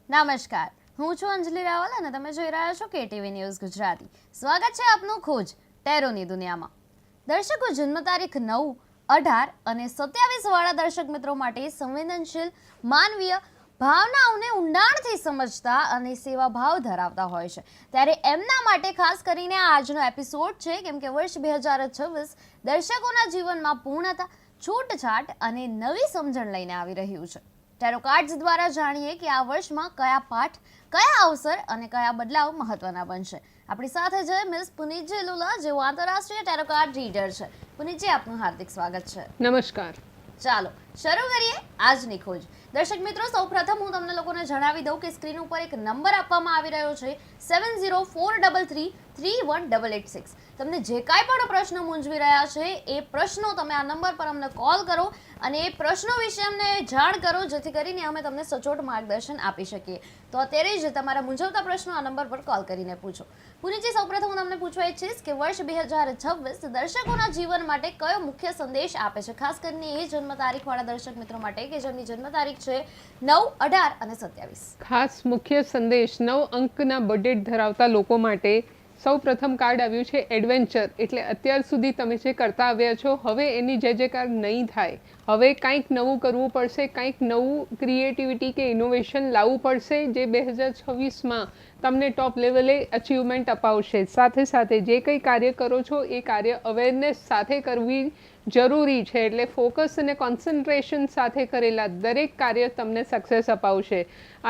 નમસ્કાર, હું છું અંજલિ રાવલ અને તમે જોઈ રહ્યા છો કેટીવી ન્યૂઝ ગુજરાતી. સ્વાગત છે આપનું ખોજ ટેરોની દુનિયામાં. દર્શકો, જન્મ તારીખ 9, 18 અને 27 વાળા દર્શક મિત્રો માટે સંવેદનશીલ માનવીય ભાવનાઓને ઊંડાણથી સમજતા અને સેવાભાવ ધરાવતા હોય છે. ત્યારે એમના માટે ખાસ કરીને આજનો એપિસોડ છે, કેમ કે વર્ષ 2026 દર્શકોના જીવનમાં પૂર્ણતા, છૂટછાટ અને નવી સમજણ લઈને આવી રહ્યું છે. ટેરો કાર્ડ્સ દ્વારા જાણીએ કે આ વર્ષમાં કયા પાઠ, કયા અવસર અને કયા બદલાવ મહત્વના બનશે. આપણી સાથે છે મિસ પુનીતજી લુલા, જેઓ આંતરરાષ્ટ્રીય ટેરો કાર્ડ રીડર છે. પુનીતજી, આપનું હાર્દિક સ્વાગત છે. નમસ્કાર. ચાલો શરૂ કરીએ આજની ખોજ. દર્શક મિત્રો, સૌપ્રથમ હું તમને લોકોને જણાવી દઉં કે સ્ક્રીન ઉપર એક નંબર આપવામાં આવી રહ્યો છે 7043331886. તમને જે કાંઈ પણ પ્રશ્નો મૂંઝવી રહ્યા છે એ પ્રશ્નો તમે આ નંબર પર અમને કોલ કરો અને એ પ્રશ્નો વિશે અમને જાણ કરો, જેથી કરીને અમે તમને સચોટ માર્ગદર્શન આપી શકીએ. તો અત્યારે જ તમારા મૂંઝવતા પ્રશ્નો આ નંબર પર કોલ કરીને પૂછો. પુનીતજી, સૌપ્રથમ હું તમને પૂછવા ઈચ્છીશ કે વર્ષ 2026 દર્શકોના જીવન માટે કયો મુખ્ય સંદેશ આપે છે, ખાસ કરીને એ જન્મ તારીખવાળા દર્શક મિત્રો માટે કે જેમની જન્મ તારીખ છે 9, 18 અને 27. ખાસ મુખ્ય સંદેશ 9 અંકના બર્થડેટ ધરાવતા લોકો માટે સૌ પ્રથમ કાર્ડ આવ્યું છે એડવેન્ચર. એટલે અત્યાર સુધી તમે જે કરતા આવ્યા છો, હવે એની જે કાર નહીં થાય. હવે કંઈક નવું કરવું પડશે, કંઈક નવું ક્રિએટિવિટી કે ઇનોવેશન લાવવું પડશે, જે 2026માં તમને ટોપ લેવલે અચીવમેન્ટ અપાવશે. સાથે સાથે જે કંઈ કાર્ય કરો છો એ કાર્ય અવેરનેસ સાથે કરવી જરૂરી છે. એટલે ફોકસ અને કોન્સન્ટ્રેશન સાથે કરેલા દરેક કાર્ય તમને સક્સેસ અપાવશે.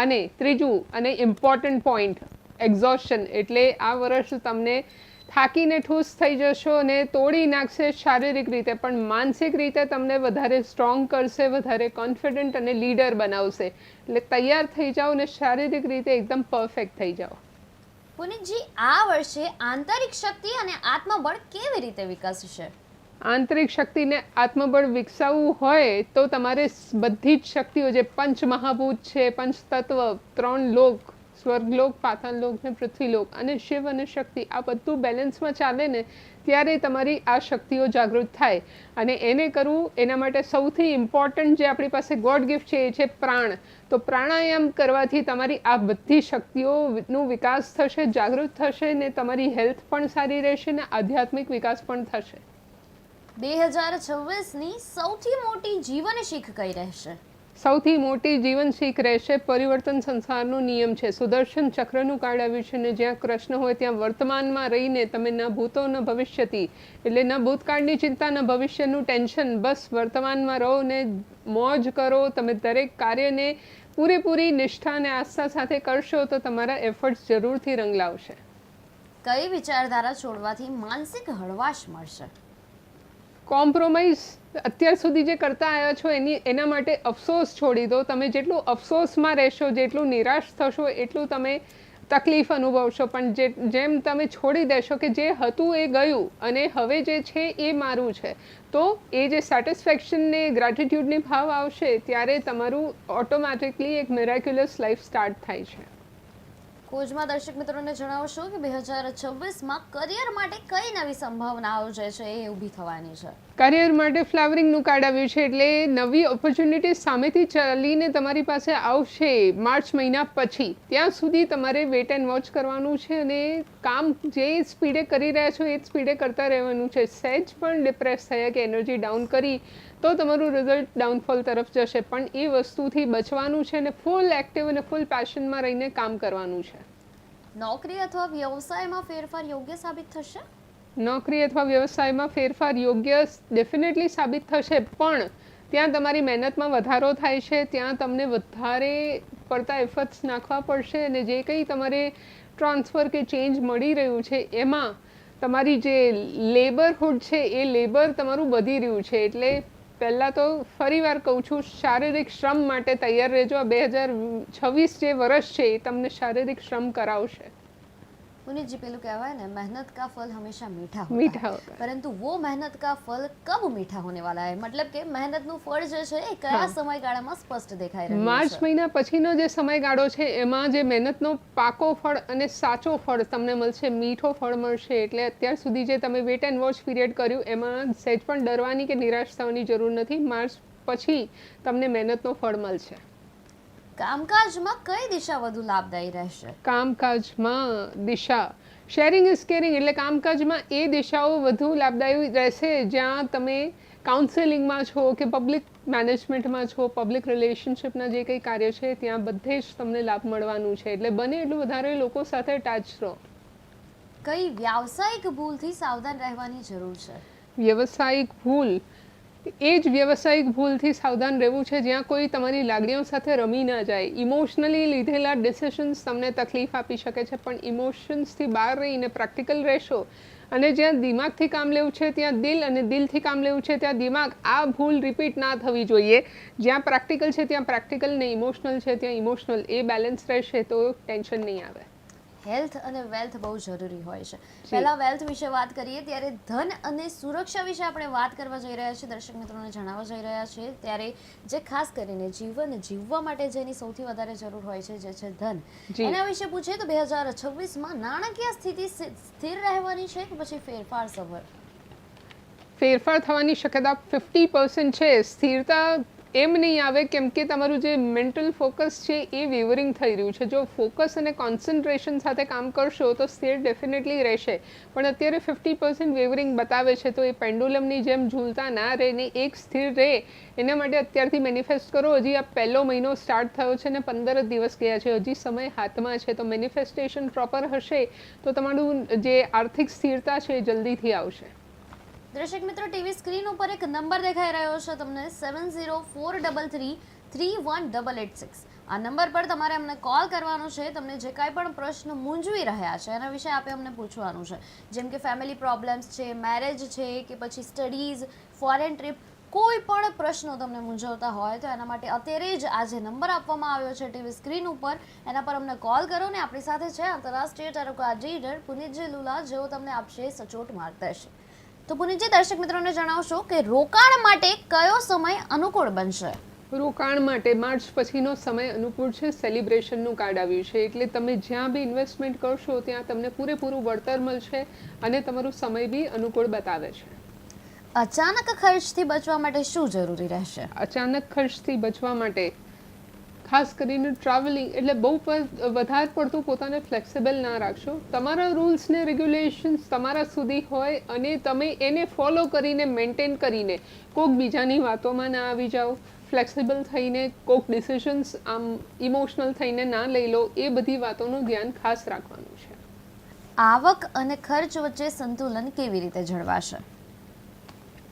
અને ત્રીજું અને ઇમ્પોર્ટન્ટ પોઈન્ટ, એક્ઝોશન. એટલે આ વર્ષ તમને થાકીને ઠૂસ થઈ જશો અને તોડી નાખશે શારીરિક રીતે, પણ માનસિક રીતે તમને વધારે સ્ટ્રોંગ કરશે, વધારે કોન્ફિડન્ટ અને લીડર બનાવશે. એટલે તૈયાર થઈ જાઓ અને શારીરિક રીતે એકદમ પરફેક્ટ થઈ જાઓ. પુનીતજી, આ વર્ષે આંતરિક શક્તિ અને આત્મબળ કેવી રીતે વિકસશે? આંતરિક શક્તિને આત્મબળ વિકસાવવું હોય તો તમારે બધી જ શક્તિઓ, જે પંચ મહાભૂત છે, પંચ તત્વ, 3 લોક, સ્વર્ગલોક, પાતાળલોક ને પૃથ્વીલોક, અને શિવ અને શક્તિ, આ બધું બેલેન્સમાં ચાલે ને ત્યારે તમારી આ શક્તિઓ જાગૃત થાય. અને એને કરવું, એના માટે સૌથી ઇમ્પોર્ટન્ટ જે આપણી પાસે ગોડ ગિફ્ટ છે એ છે પ્રાણ. તો પ્રાણાયામ કરવાથી તમારી આ બધી શક્તિઓનો વિકાસ થશે, જાગૃત થશે ને તમારી હેલ્થ પણ સારી રહેશે ને આધ્યાત્મિક વિકાસ પણ થશે. 2026ની સૌથી મોટી જીવન શીખ કઈ રહેશે? સૌથી મોટી જીવન શીખ રહેશે પરિવર્તન સંસારનો નિયમ છે. સુદર્શન ચક્રનું કાર્ડ આવ્યું છે ને જ્યાં કૃષ્ણ હોય ત્યાં વર્તમાનમાં રહીને તમે ન ભૂતો ન ભવિષ્યથી, એટલે ન ભૂતકાળની ચિંતા ન ભવિષ્યનું ટેન્શન, બસ વર્તમાનમાં રહો ને મોજ કરો. તમે દરેક કાર્યને પૂરેપૂરી નિષ્ઠા અને આસ્થા સાથે કરશો તો તમારા એફર્ટ્સ જરૂરથી રંગ લાવશે. કઈ વિચારધારા છોડવાથી માનસિક હળવાશ મળશે? કોમ્પ્રોમાઇઝ અત્યાર સુધી જે કરતા આવ્યા છો એના માટે અફસોસ છોડી દો. તમે જેટલું અફસોસમાં રહેશો, જેટલું નિરાશ થશો, એટલું તમે તકલીફ અનુભવશો. પણ જેમ તમે છોડી દેશો કે જે હતું એ ગયું અને હવે જે છે એ મારું છે, તો એ જે સેટિસ્ફેક્શન ને ગ્રેટિટ્યૂડની ભાવ આવશે ત્યારે તમારું ઓટોમેટિકલી એક મિરેક્યુલસ લાઈફ સ્ટાર્ટ થાય છે. ખોજમાં દર્શક મિત્રોને જણાવશો કે 2026માં કરિયર માટે કઈ નવી સંભાવનાઓ જે છે એ ઊભી થવાની છે? કરિયર માટે ફ્લાવરિંગનું કાર્ડ આવ્યું છે. એટલે નવી ઓપોર્ચ્યુનિટી સામેથી ચાલીને તમારી પાસે આવશે માર્ચ મહિના પછી. ત્યાં સુધી તમારે વેટ એન્ડ વોચ કરવાનું છે અને કામ જે સ્પીડે કરી રહ્યા છો એ જ સ્પીડે કરતા રહેવાનું છે. સહેજ પણ ડિપ્રેસ થયા કે એનર્જી ડાઉન કરી તો તમારું રિઝલ્ટ ડાઉનફોલ તરફ જશે. પણ એ વસ્તુથી બચવાનું છે અને ફૂલ એક્ટિવ અને ફૂલ પેશનમાં રહીને કામ કરવાનું છે. નોકરી અથવા વ્યવસાયમાં ફેરફાર યોગ્ય સાબિત થશે? નોકરી અથવા વ્યવસાયમાં ફેરફાર યોગ્ય ડેફિનેટલી સાબિત થશે, પણ ત્યાં તમારી મહેનતમાં વધારો થાય છે, ત્યાં તમને વધારે પડતા એફર્ટ્સ નાખવા પડશે અને જે કંઈ તમારે ટ્રાન્સફર કે ચેન્જ મળી રહ્યું છે એમાં તમારી જે લેબરહુડ છે એ લેબર તમારું વધી રહ્યું છે. એટલે પહેલાં તો ફરીવાર કહું છું, શારીરિક શ્રમ માટે તૈયાર રહેજો. આ 2026 જે વર્ષ છે એ તમને શારીરિક શ્રમ કરાવશે. पुनीत जी, पेलू कहवाय ना, मेहनत का फल हमेशा मीठा होता है, परंतु वो मेहनत का फल कब मीठा होने वाला है? मतलब કે મહેનતનું ફળ જે છે એ કયા સમયગાળામાં સ્પષ્ટ દેખાઈ રહ્યું છે? માર્ચ મહિના પછીનો જે સમયગાળો છે એમાં જે મહેનતનો પાકો ફળ અને સાચો ફળ તમને મળશે, મીઠો ફળ મળશે. એટલે અત્યાર સુધી જે તમે વેટ એન્ડ વોચ પીરિયડ કર્યું એમાં સહેજ પણ ડરવાની કે નિરાશ થવાની જરૂર નથી. માર્ચ પછી તમને મહેનતનો ફળ મળશે. કામકાજમાં કઈ દિશા વધુ લાભદાયી રહેશે? કામકાજમાં દિશા શેરિંગ ઇઝ કેરિંગ, એટલે કામકાજમાં એ દિશાઓ વધુ લાભદાયી રહેશે જ્યાં તમે કાઉન્સેલિંગમાં છો કે પબ્લિક મેનેજમેન્ટમાં છો, પબ્લિક રિલેશનશિપના જે કંઈ કાર્ય છે ત્યાં બધે જ તમને લાભ મળવાનું છે. એટલે બને એટલું વધારે લોકો સાથે અટેચ રહો. કઈ વ્યાવસાયિક ભૂલથી સાવધાન રહેવાની જરૂર છે? વ્યવસાયિક ભૂલ, એ જ વ્યવસાયિક ભૂલથી સાવધાન રહેવું છે જ્યાં કોઈ તમારી લાગણીઓ સાથે રમી ના જાય. ઇમોશનલી લીધેલા ડિસિશન્સ તમને તકલીફ આપી શકે છે, પણ ઇમોશન્સથી બહાર રહીને પ્રેક્ટિકલ રહેશો અને જ્યાં દિમાગથી કામ લેવું છે ત્યાં દિલ, અને દિલથી કામ લેવું છે ત્યાં દિમાગ. આ ભૂલ રિપીટ ના થવી જોઈએ. જ્યાં પ્રેક્ટિકલ છે ત્યાં પ્રેક્ટિકલ ને ઇમોશનલ છે ત્યાં ઇમોશનલ, એ બેલેન્સ રહેશે તો ટેન્શન નહીં આવે. હેલ્થ અને વેલ્થ બહુ જરૂરી હોય છે. પહેલા વેલ્થ વિશે વાત કરીએ ત્યારે ધન અને સુરક્ષા વિશે આપણે વાત કરવા જઈ રહ્યા છીએ, દર્શક મિત્રોને જણાવવા જઈ રહ્યા છીએ. ત્યારે જે ખાસ કરીને જીવન જીવવા માટે જેની સૌથી વધારે જરૂર હોય છે જે છે ધન, એના વિશે પૂછીએ તો 2026માં નાણાકીય સ્થિતિ સ્થિર રહેવાની છે કે પછી ફેરફાર સભર? ફેરફાર થવાની શક્યતા 50% છે. સ્થિરતા એમ નહીં આવે કેમ કે તમારું જે મેન્ટલ ફોકસ છે એ વેવરિંગ થઈ રહ્યું છે. જો ફોકસ અને કોન્સન્ટ્રેશન સાથે કામ કરશો તો સ્થિર ડેફિનેટલી રહેશે, પણ અત્યારે 50% વેવરિંગ બતાવે છે. તો એ પેન્ડુલમની જેમ ઝૂલતા ના રહે ને એક સ્થિર રહે, એના માટે અત્યારથી મેનિફેસ્ટ કરો. હજી આ પહેલો મહિનો સ્ટાર્ટ થયો છે ને 15 જ દિવસ ગયા છે, હજી સમય હાથમાં છે. તો મેનિફેસ્ટેશન પ્રોપર હશે તો તમારું જે આર્થિક સ્થિરતા છે એ જલ્દીથી આવશે. દર્શક મિત્રો, ટીવી સ્ક્રીન ઉપર એક નંબર દેખાઈ રહ્યો છે તમને 7043331886. આ નંબર પર તમારે અમને કોલ કરવાનો છે. તમને જે કાંઈ પણ પ્રશ્ન મૂંઝવી રહ્યા છે એના વિશે આપે અમને પૂછવાનું છે, જેમ કે ફેમિલી પ્રોબ્લેમ્સ છે, મેરેજ છે કે પછી સ્ટડીઝ, ફોરેન ટ્રીપ, કોઈ પણ પ્રશ્નો તમને મૂંઝવતા હોય તો એના માટે અત્યારે જ આ જે નંબર આપવામાં આવ્યો છે ટીવી સ્ક્રીન ઉપર, એના પર અમને કોલ કરો. ને આપણી સાથે છે આંતરરાષ્ટ્રીય ટેરો કાર્ડ રીડર પુનિતજી લુલા, જેઓ તમને આપશે સચોટ માર્ગદર્શન. તો પુનિતજી, દર્શક મિત્રોને જણાવશો કે રોકાણ માટે કયો સમય અનુકૂળ બનશે? રોકાણ માટે માર્ચ પછીનો સમય અનુકૂળ છે. સેલિબ્રેશનનું કાર્ડ આવ્યું છે એટલે તમે જ્યાં બી ઇન્વેસ્ટમેન્ટ કરશો ત્યાં તમને પૂરેપૂરું વળતર મળશે અને તમારું સમય બી અનુકૂળ બતાવે છે. અચાનક ખર્ચથી બચવા માટે શું જરૂરી રહેશે? અચાનક ખર્ચથી બચવા માટે ખાસ કરીને ટ્રાવેલિંગ, એટલે બહુ વધારે પડતું પોતાને ફ્લેક્સિબલ ના રાખશો. તમારા રૂલ્સ ને રેગ્યુલેશન્સ તમારા સુધી હોય અને તમે એને ફોલો કરીને મેન્ટેન કરીને કોઈક બીજાની વાતોમાં ના આવી જાઓ. ફ્લેક્સિબલ થઈને કોઈક ડિસિઝન્સ આમ ઇમોશનલ થઈને ના લઈ લો. એ બધી વાતોનું ધ્યાન ખાસ રાખવાનું છે. આવક અને ખર્ચ વચ્ચે સંતુલન કેવી રીતે જળવાશે?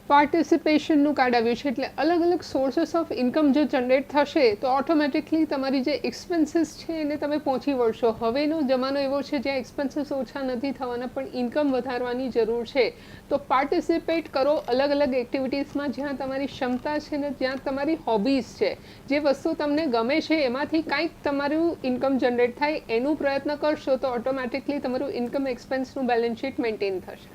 પાર્ટિસિપેશનનું કાર્ડ આવ્યું છે એટલે અલગ અલગ સોર્सेस ઓફ ઇન્કમ જો જનરેટ થશે તો ઓટોમેટિકલી તમારી જે એક્સપેન્સીસ છે એને તમે પહોંચી વળશો. હવેનો જમાનો એવો છે જ્યાં એક્સપેન્સીસ ઓછા નથી થવાના પણ ઇન્કમ વધારવાની જરૂર છે. તો પાર્ટિસિપેટ કરો અલગ અલગ એક્ટિવિટીઝમાં જ્યાં તમારી ક્ષમતા છે ને જ્યાં તમારી હોબીઝ છે, જે વસ્તુ તમને ગમે છે એમાંથી કાંઈક તમારું ઇન્કમ જનરેટ થાય એનું પ્રયત્ન કરશો તો ઓટોમેટિકલી તમારું ઇન્કમ એક્સપેન્સનું બેલેન્સ શીટ મેન્ટેન થશે.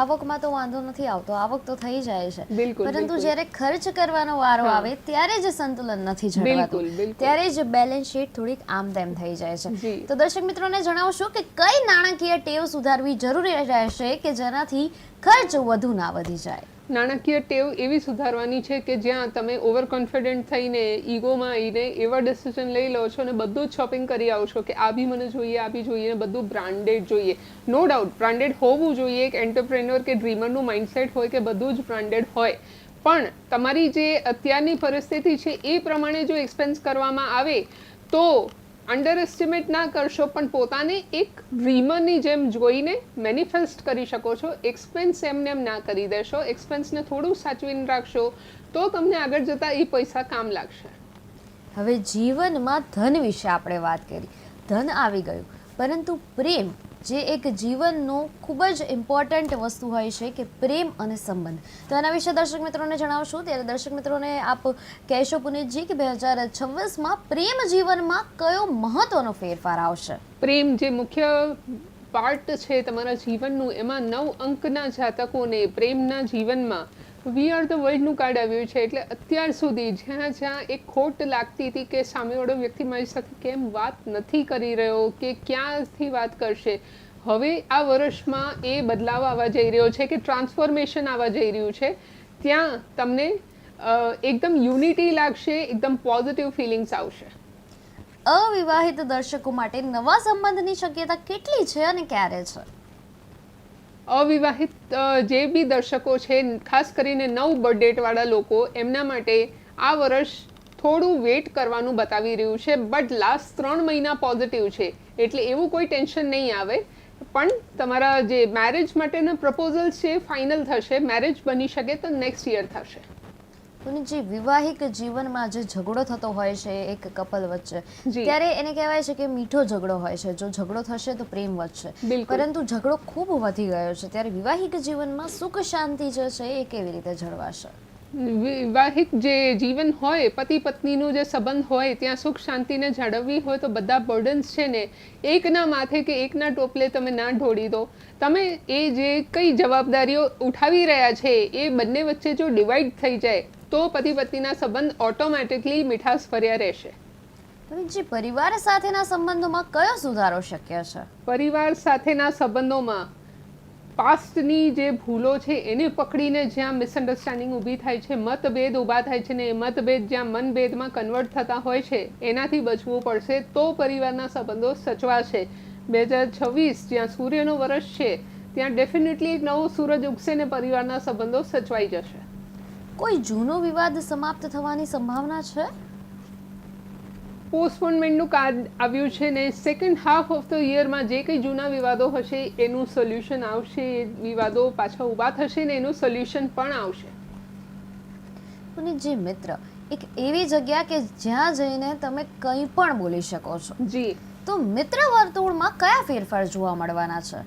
આવકમાં તો વાંધો નથી આવતો, આવક તો થઈ જાય છે, બિલકુલ, પરંતુ જ્યારે ખર્ચ કરવાનો વારો આવે ત્યારે જ સંતુલન નથી જળવાતું, ત્યારે જ બેલેન્સ શીટ થોડીક આમ તેમ થઈ જાય છે. તો દર્શક મિત્રોને જણાવશો કે કઈ નાણાકીય ટેવ સુધારવી જરૂરી રહેશે કે જેનાથી ખર્ચ વધુ ના વધી જાય? નાણાકીય ટેવ એવી સુધારવાની છે કે જ્યાં તમે ઓવર કોન્ફિડન્ટ થઈને ઈગોમાં આવીને એવા ડિસિઝન લઈ લો છો અને બધું જ શોપિંગ કરી આવો છો કે આ બી મને જોઈએ, આ બી જોઈએ, બધું બ્રાન્ડેડ જોઈએ. નો ડાઉટ બ્રાન્ડેડ હોવું જોઈએ. એક એન્ટરપ્રેન્યોર કે ડ્રીમરનું માઇન્ડસેટ હોય કે બધું જ બ્રાન્ડેડ હોય, પણ તમારી જે અત્યારની પરિસ્થિતિ છે એ પ્રમાણે જો એક્સપેન્સ કરવામાં આવે તો અંડર એસ્ટિમેટ ના કરશો, પણ પોતાને એક ડ્રીમરની જેમ જોઈને મેનિફેસ્ટ કરી શકો છો. એક્સપેન્સ એમને એમ ના કરી દેશો. એક્સપેન્સને થોડું સાચવીને રાખશો તો તમને આગળ જતાં એ પૈસા કામ લાગશે. હવે જીવનમાં ધન વિશે આપણે વાત કરી, ધન આવી ગયું, પરંતુ પ્રેમ જે એક જીવનનો ખૂબ જ ઇમ્પોર્ટન્ટ વસ્તુ હોય છે કે પ્રેમ અને સંબંધ, તો એના વિશે દર્શક મિત્રોને જણાવશું. ત્યારે દર્શક મિત્રોને આપ કહેશો પુનિતજી કે 2026માં પ્રેમ જીવનમાં કયો મહત્વનો ફેરફાર આવશે? પ્રેમ જે મુખ્ય પાર્ટ છે તમારા જીવનનું, એમાં 9 અંકના જાતકોને પ્રેમના જીવનમાં વી આર ધ વર્લ્ડનું કાર્ડ આવ્યું છે. એટલે અત્યાર સુધી જ્યાં જ્યાં એક ખોટ લાગતી હતી કે સામેવાળો વ્યક્તિ મારી સાથે કેમ વાત નથી કરી રહ્યો કે ક્યાંથી વાત કરશે, હવે આ વર્ષમાં એ બદલાવ આવવા જઈ રહ્યો છે કે ટ્રાન્સફોર્મેશન આવવા જઈ રહ્યું છે. ત્યાં તમને એકદમ યુનિટી લાગશે, એકદમ પોઝિટિવ ફિલિંગ્સ આવશે. અવિવાહિત દર્શકો માટે નવા સંબંધની શક્યતા કેટલી છે અને ક્યારે છે? અવિવાહિત જે બી દર્શકો છે, ખાસ કરીને 9 બર્થ ડેટવાળા લોકો, એમના માટે આ વર્ષ થોડું વેટ કરવાનું બતાવી રહ્યું છે. બટ લાસ્ટ 3 મહિના પોઝિટિવ છે, એટલે એવું કોઈ ટેન્શન નહીં આવે. પણ તમારા જે મેરેજ માટેના પ્રપોઝલ્સ છે ફાઇનલ થશે. મેરેજ બની શકે તો નેક્સ્ટ યર થશે. અને જે વિવાહિક જીવનમાં જે ઝઘડો થતો હોય છે એક કપલ વચ્ચે, જી. ત્યારે એને કહેવાય છે કે મીઠો ઝઘડો હોય છે. જો ઝઘડો થશે તો પ્રેમ વધશે, બિલકુલ. પરંતુ ઝઘડો ખૂબ વધી ગયો છે, ત્યારે વિવાહિક જીવનમાં સુખ શાંતિ જે છે એ કેવી રીતે જળવાશે? વિવાહિક જે જીવન હોય, પતિ પત્નીનું જે સંબંધ હોય, ત્યાં સુખ શાંતિને જાળવવી હોય તો બધા બર્ડન્સ છે ને એકના માથે કે એકના ટોપલે તમે ના ઢોળી દો. તમે એ જે કઈ જવાબદારીઓ ઉઠાવી રહ્યા છે એ બંને વચ્ચે જો ડિવાઈડ થઈ જાય તો પતિ પત્નીના સંબંધ ઓટોમેટિકલી મીઠાશ ભર્યા રહેશે. અને જે પરિવાર સાથેના સંબંધોમાં કયો સુધારો શક્ય છે? પરિવાર સાથેના સંબંધોમાં પાસ્ટની જે ભૂલો છે એને પકડીને જ્યાં મિસઅન્ડરસ્ટેન્ડિંગ ઊભી થાય છે, મતભેદ ઊભા થાય છે ને એ મતભેદ જ્યાં મનભેદમાં કન્વર્ટ થતા હોય છે, એનાથી બચવું પડશે તો પરિવારના સંબંધો સચવાશે. 2026 જ્યાં સૂર્યનો વર્ષ છે ત્યાં ડેફિનેટલી એક નવો સૂરજ ઉગશે ને પરિવારના સંબંધો સચવાઈ જશે. કોઈ જૂનો વિવાદ સમાપ્ત થવાની સંભાવના છે? પોસ્ટપોનમેન્ટનું કાર્ડ આવ્યું છે ને સેકન્ડ હાફ ઓફ ધ યરમાં જે કંઈ જૂના વિવાદો હશે એનું સોલ્યુશન આવશે. એ વિવાદો પાછા ઊભા થશે ને એનું સોલ્યુશન પણ આવશે. અને જે મિત્ર એક એવી જગ્યા કે જ્યાં જઈને તમે કંઈ પણ બોલી શકો છો, જી. તો મિત્ર વર્તુળમાં કયા ફેરફાર જોવા મળવાના છે?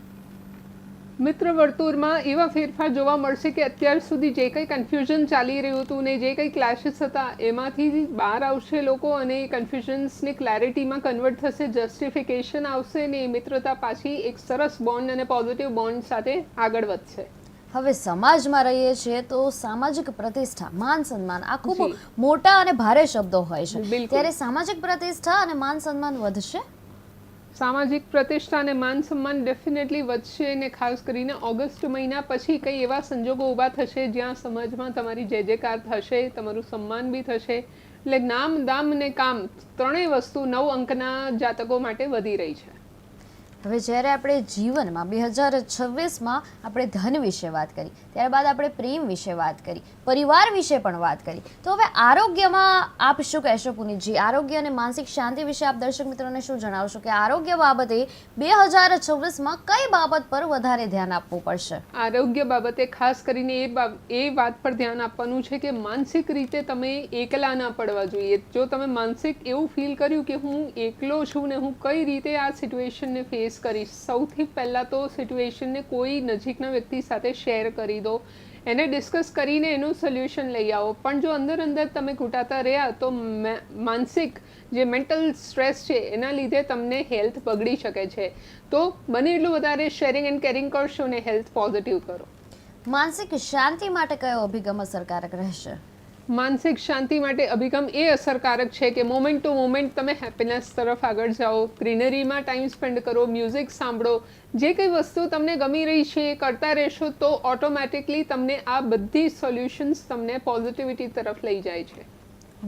મિત્ર વર્તુળમાં એવા ફેરફાર જોવા મળશે કે અત્યાર સુધી જે કંઈ કન્ફ્યુઝન ચાલી રહ્યું હતું ને જે કંઈ ક્લેશિસ હતા એમાંથી બહાર આવશે લોકો અને એ કન્ફ્યુઝન્સને ક્લેરિટીમાં કન્વર્ટ થશે, જસ્ટિફિકેશન આવશે ને એ મિત્રતા પાછી એક સરસ બોન્ડ અને પોઝિટિવ બોન્ડ સાથે આગળ વધશે. હવે સમાજમાં રહીએ છીએ તો સામાજિક પ્રતિષ્ઠા, માન સન્માન આ ખૂબ જી. મોટા અને ભારે શબ્દો હોય છે. બિલકુલ. ત્યારે સામાજિક પ્રતિષ્ઠા અને માન સન્માન વધશે? સામાજિક પ્રતિષ્ઠા અને માન સન્માન ડેફિનેટલી વધશે અને ખાસ કરીને ઓગસ્ટ મહિના પછી કંઈ એવા સંજોગો ઊભા થશે જ્યાં સમાજમાં તમારી જય જયકાર થશે, તમારું સન્માન બી થશે. એટલે નામ, દામ અને કામ ત્રણેય વસ્તુ 9 અંકના જાતકો માટે વધી રહી છે. હવે જ્યારે આપણે જીવનમાં 2026માં આપણે ધન વિશે વાત કરી, ત્યારબાદ આપણે પ્રેમ વિશે વાત કરી, પરિવાર વિશે પણ વાત કરી, તો હવે આરોગ્યમાં આપ શું કહેશો પુનીતજી? આરોગ્ય અને માનસિક શાંતિ વિશે આપ દર્શક મિત્રોને શું જણાવશો કે આરોગ્ય બાબતે 2026માં કઈ બાબત પર વધારે ધ્યાન આપવું પડશે? આરોગ્ય બાબતે ખાસ કરીને એ વાત પર ધ્યાન આપવાનું છે કે માનસિક રીતે તમે એકલા ના પડવા જોઈએ. જો તમે માનસિક એવું ફીલ કર્યું કે હું એકલો છું ને હું કઈ રીતે આ સિચ્યુએશનને ફેસ કરીશ, સૌથી પહેલાં તો સિચ્યુએશનને કોઈ નજીકના વ્યક્તિ સાથે શેર કરી દો, એને ડિસ્કસ કરીને એનું સોલ્યુશન લઈ આવો. પણ જો અંદર અંદર તમે ઘૂંટાતા રહ્યા તો માનસિક જે મેન્ટલ સ્ટ્રેસ છે એના લીધે તમને હેલ્થ બગડી શકે છે. તો બને એટલું વધારે શેરિંગ એન્ડ કેરિંગ કરશો ને હેલ્થ પોઝિટિવ કરો. માનસિક શાંતિ માટે કયો અભિગમ અસરકારક રહેશે? માનસિક શાંતિ માટે અભિગમ એ અસરકારક છે કે મોમેન્ટ ટુ મોમેન્ટ તમે હેપીનેસ તરફ આગળ જાઓ, ગ્રીનરીમાં ટાઈમ સ્પેન્ડ કરો, મ્યુઝિક સાંભળો. જે કંઈ વસ્તુ તમને ગમી રહી છે એ કરતા રહેશો તો ઓટોમેટિકલી તમને આ બધી સોલ્યુશન્સ તમને પોઝિટિવિટી તરફ લઈ જાય છે.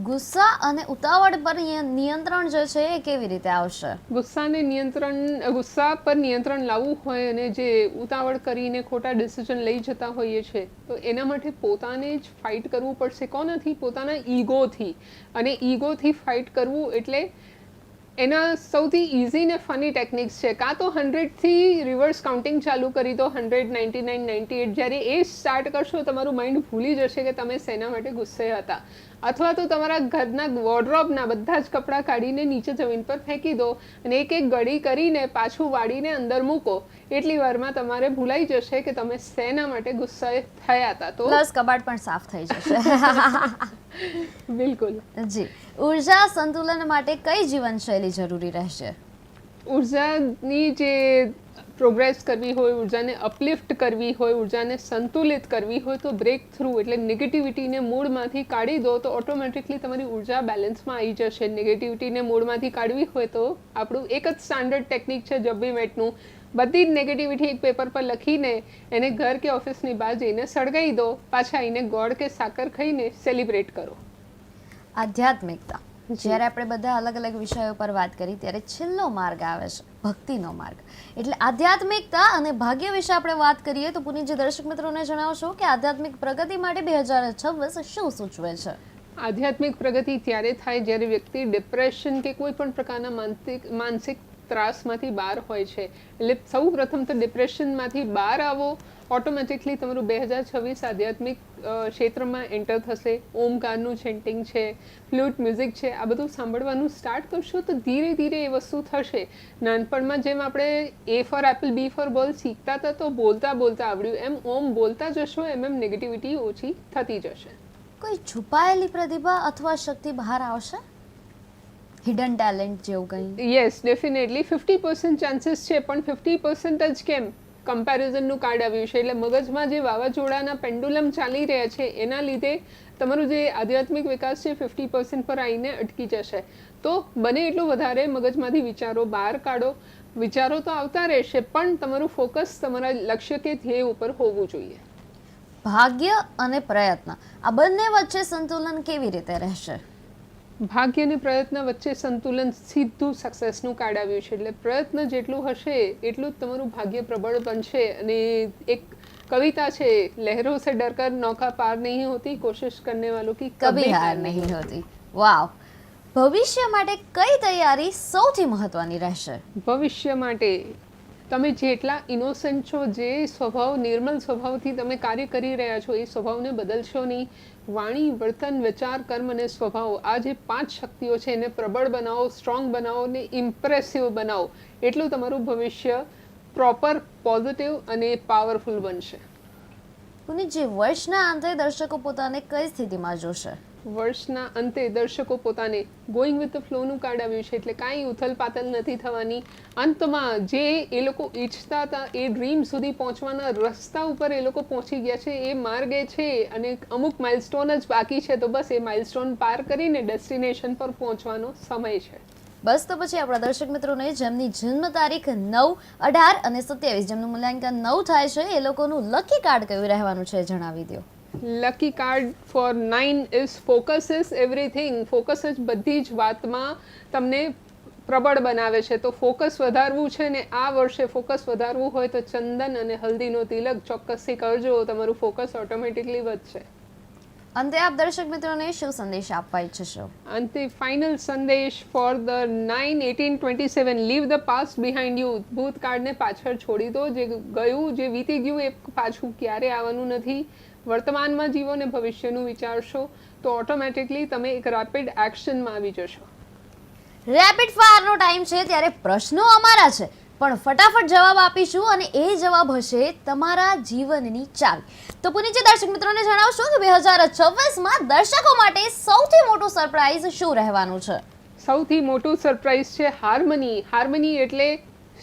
ગુસ્સા અને ઉતાવળ પર નિયંત્રણ જે છે એ કેવી રીતે આવશે? ગુસ્સા પર નિયંત્રણ લાવવું હોય અને જે ઉતાવળ કરીને ખોટા ડિસિઝન લઈ જતા હોઈએ છે તો એના માટે પોતાને જ ફાઇટ કરવું પડશે. કોનાથી? પોતાના ઈગોથી. અને ઈગોથી ફાઇટ કરવું એટલે એના સૌથી ઇઝી ને ફની ટેકનિક્સ છે. કાં તો 100થી રિવર્સ કાઉન્ટિંગ ચાલુ કરી દો, 100, 99, 98. જ્યારે એ સ્ટાર્ટ કરશો તમારું માઇન્ડ ભૂલી જશે કે તમે શેના માટે ગુસ્સે હતા. અથવા તો તમારા ઘરના વોર્ડરોબના બધા જ કપડાં કાઢીને નીચે જમીન પર ફેંકી દો અને એક એક ગળી કરીને પાછું વાળીને અંદર મૂકો. એટલી વારમાં તમારે ભૂલાઈ જશે કે તમે શેના માટે ગુસ્સે થયા હતા. તો પ્લસ કબાટ પણ સાફ થઈ જશે. બિલકુલ. જી. ઉર્જા સંતુલન માટે કઈ જીવનશૈલી જરૂરી રહેશે? ઉર્જાની જે પ્રોગ્રેસ કરવી હોય, ઉર્જાને અપલિફ્ટ કરવી હોય, ઉર્જાને સંતુલિત કરવી હોય તો બ્રેક થ્રુ એટલે નેગેટિવિટીને મૂળમાંથી કાઢી દો તો ઓટોમેટિકલી તમારી ઉર્જા બેલેન્સમાં આવી જશે. નેગેટિવિટીને મૂળમાંથી કાઢવી હોય તો આપણું એક જ સ્ટાન્ડર્ડ ટેકનિક છે જબ્બી મેટનું. બધી જ નેગેટિવિટી એક પેપર પર લખીને એને ઘર કે ઓફિસની બહાર જઈને સળગાવી દો, પાછા આવીને ગોળ કે સાકર ખાઈને સેલિબ્રેટ કરો. આધ્યાત્મિકતા જ્યારે આપણે બધા અલગ અલગ વિષયો પર વાત કરી ત્યારે છેલ્લો માર્ગ આવે છે ભક્તિનો માર્ગ. એટલે આધ્યાત્મિકતા અને ભાગ્ય વિશે આપણે વાત કરીએ તો પુનીતજી દર્શક મિત્રોને જણાવશો કે આધ્યાત્મિક પ્રગતિ માટે 2026 શું સૂચવે છે? આધ્યાત્મિક પ્રગતિ ત્યારે થાય જ્યારે વ્યક્તિ ડિપ્રેશન કે કોઈ પણ પ્રકારના માનસિક ત્રાસમાંથી બહાર હોય છે. એટલે સૌ પ્રથમ તો ડિપ્રેશનમાંથી બહાર આવો, ઓટોમેટિકલી તમારું 2026 આધ્યાત્મિક ક્ષેત્રમાં એન્ટર થશે. ઓમકારનું ચેન્ટિંગ છે, ફ્લૂટ મ્યુઝિક છે, આ બધું સાંભળવાનું સ્ટાર્ટ કરશો તો ધીરે ધીરે એ વસ્તુ થશે. નાનપણમાં જેમ આપણે A for apple B for ball શીખતા હતા તો બોલતા બોલતા આવડ્યું, એમ ઓમ બોલતા જશો એમ નેગેટિવિટી ઓછી થતી જશે. કોઈ છુપાયેલી પ્રતિભા અથવા શક્તિ બહાર આવશે? હિડન ટેલેન્ટ જેવું કંઈ? યસ, ડેફિનેટલી 50% ચાન્સીસ છે, પણ 50% જ કેમ? કમ્પેરિઝનનું કાર્ડ આવ્યું છે એટલે મગજમાં જે વાવાઝોડાના પેન્ડુલમ ચાલી રહ્યા છે એના લીધે તમારું જે આધ્યાત્મિક વિકાસ છે 50% પર આવીને અટકી જશે. તો બને એટલું વધારે મગજમાંથી વિચારો બહાર કાઢો. વિચારો તો આવતા રહેશે પણ તમારું ફોકસ તમારા લક્ષ્ય કે ધ્યેય ઉપર હોવું જોઈએ. ભાગ્ય અને પ્રયત્ન આ બંને વચ્ચે સંતુલન કેવી રીતે રહેશે? ભાગ્ય અને પ્રયત્ન વચ્ચે સંતુલન સીધું સક્સેસનું કાર્ડ આવ્યું છે. એટલે પ્રયત્ન જેટલું હશે એટલું જ તમારું ભાગ્ય પ્રબળ બનશે. અને એક કવિતા છે, લહેરો સે ડરકર નૌકા પાર નહીં હોતી, કોશિશ કરને વાલો કી કભી હાર નહીં હોતી. વાવ! ભવિષ્ય માટે કઈ તૈયારી સૌથી મહત્વની રહેશે? ભવિષ્ય માટે તમે જેટલા ઇનોસન્ટ છો, જે સ્વભાવ નિર્મલ સ્વભાવથી તમે કાર્ય કરી રહ્યા છો એ સ્વભાવને બદલશો નહીં. વાણી, વર્તન, વિચાર, કર્મ અને સ્વભાવ, આ જે 5 શક્તિઓ છે એને પ્રબળ બનાવો, સ્ટ્રોંગ બનાવો ને ઇમ્પ્રેસિવ બનાવો. એટલું તમારું ભવિષ્ય પ્રોપર, પોઝિટિવ અને પાવરફુલ બનશે. પુનીતજી, વર્ષના અંતે દર્શકો પોતાને કઈ સ્થિતિમાં જોશે? વર્ષના અંતે દર્શકો પોતાને ગોઈંગ વિથ ધ ફ્લોનું કાર્ડ આવ્યું છે એટલે કાંઈ ઉથલ પાથલ નથી થવાની. અંતમાં જે એ લોકો ઈચ્છતા હતા એ ડ્રીમ સુધી પહોંચવાના રસ્તા ઉપર એ લોકો પહોંચી ગયા છે, એ માર્ગે છે અને અમુક માઇલસ્ટોન જ બાકી છે. તો બસ એ માઇલસ્ટોન પાર કરીને ડેસ્ટિનેશન પર પહોંચવાનો સમય છે. બસ તો પછી આપણા દર્શક મિત્રોને જેમની જન્મ તારીખ 9, 18 અને 27 જેમનું મૂલ્યાંકન 9 થાય છે એ લોકોનું લકી કાર્ડ કયું રહેવાનું છે જણાવી દો. Lucky card four 9 is focus is everything. Focus જ બધી જ વાતમાં તમને પ્રબળ બનાવે છે. તો ફોકસ વધારવું છે ને આ વર્ષે ફોકસ વધારવું હોય તો ચંદન અને હલ્દીનો તિલક ચોક્કસથી કરજો. તમારું ફોકસ ઓટોમેટિકલી વધશે. અંતે આપ દર્શક મિત્રોને શું સંદેશ આપવા ઈચ્છશો? અંતે ફાઇનલ સંદેશ for the 9/18/27, leave the past behind you. ભૂતકાળને પાછળ છોડી દો. જે ગયું, જે વીતી ગયું એ પાછું ક્યારે આવવાનું નથી. વર્તમાનમાં જીવો ને ભવિષ્યનું વિચારશો તો ઓટોમેટિકલી તમે એક રેપિડ એક્શનમાં આવી જશો. રેપિડ ફાયરનો ટાઈમ છે ત્યારે પ્રશ્નો અમારા છે પણ ફટાફટ જવાબ આપીશું અને એ જવાબ હશે તમારા જીવનની ચાવી. તો પુનીતજી દર્શક મિત્રોને જણાવશો કે 2026માં દર્શકો માટે સૌથી મોટું સરપ્રાઈઝ શું રહેવાનું છે? સૌથી મોટું સરપ્રાઈઝ છે હાર્મની. હાર્મની એટલે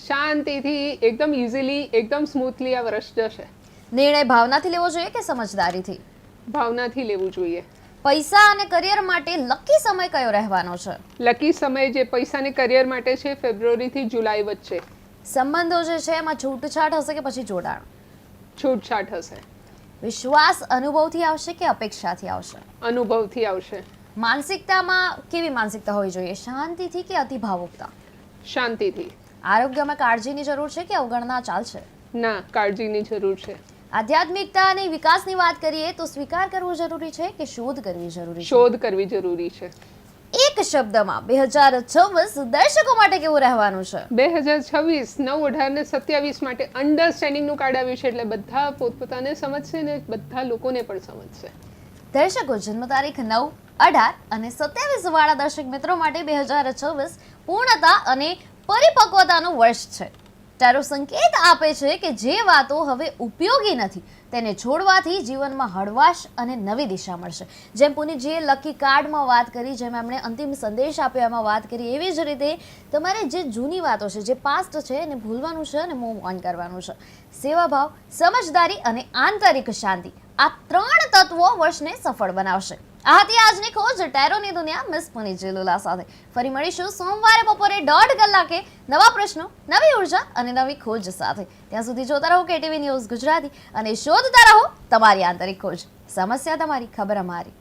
શાંતિથી, એકદમ ઇઝીલી, એકદમ સ્મૂથલી આ વર્ષ જશે. નિર્ણય ભાવનાથી લેવો જોઈએ કે સમજદારીથી? ભાવનાથી લેવું જોઈએ. પૈસા અને કરિયર માટે લકી સમય કયો રહેવાનો છે? લકી સમય જે પૈસા અને કરિયર માટે છે ફેબ્રુઆરીથી જુલાઈ વચ્ચે. સંબંધો જે છે એમાં છૂટછાટ હશે કે પછી જોડાણ? છૂટછાટ હશે. વિશ્વાસ અનુભવથી આવશે કે અપેક્ષાથી આવશે? અનુભવથી આવશે. માનસિકતામાં કેવી માનસિકતા હોવી જોઈએ? શાંતિથી કે અતિ ભાવુકતા? શાંતિથી. આરોગ્યમાં કાળજીની જરૂર છે કે અવગણના ચાલશે? ના, કાળજીની જરૂર છે. આધ્યાત્મિકતા અને વિકાસની વાત કરીએ તો સ્વીકાર કરવો જરૂરી છે કે શોધ કરવી જરૂરી છે? શોધ કરવી જરૂરી છે. એક શબ્દમાં 2026 દર્શકો માટે કેવું રહેવાનું છે? 2026 9, 18 ને 27 માટે અન્ડરસ્ટેન્ડિંગનું કાર્ડ આવ્યું છે એટલે બધા પોતપોતાને સમજશે ને બધા લોકોને પણ સમજશે. દર્શકો, જન્મ તારીખ 9, 18 અને 27 વાળા દર્શક મિત્રો માટે 2026 પૂર્ણતા અને પરિપક્વતાનું વર્ષ છે. ટેરો સંકેત આપે છે કે જે વાતો હવે ઉપયોગી નથી તેને છોડવાથી જીવનમાં હળવાશ અને નવી દિશા મળશે. જેમ પુનીતજીએ લકી કાર્ડમાં વાત કરી, જેમ એમણે અંતિમ સંદેશ આપ્યો એમાં વાત કરી, એવી જ રીતે તમારે જે જૂની વાતો છે, જે પાસ્ટ છે એને ભૂલવાનું છે અને મૂવ ઓન કરવાનું છે. સેવાભાવ, સમજદારી અને આંતરિક શાંતિ, આ 3 તત્વો વર્ષને સફળ બનાવશે. આ હતી આજની ખોજ ટેરોની દુનિયા મિસ પુનીતજી લુલા સાથે. ફરી મળીશું સોમવારે બપોરે 1:30 કલાકે નવા પ્રશ્નો, નવી ઉર્જા અને નવી ખોજ સાથે. ત્યાં સુધી જોતા રહો KTV ન્યૂઝ ગુજરાતી અને શોધતા રહો તમારી આંતરિક ખોજ. સમસ્યા તમારી, ખબર અમારી.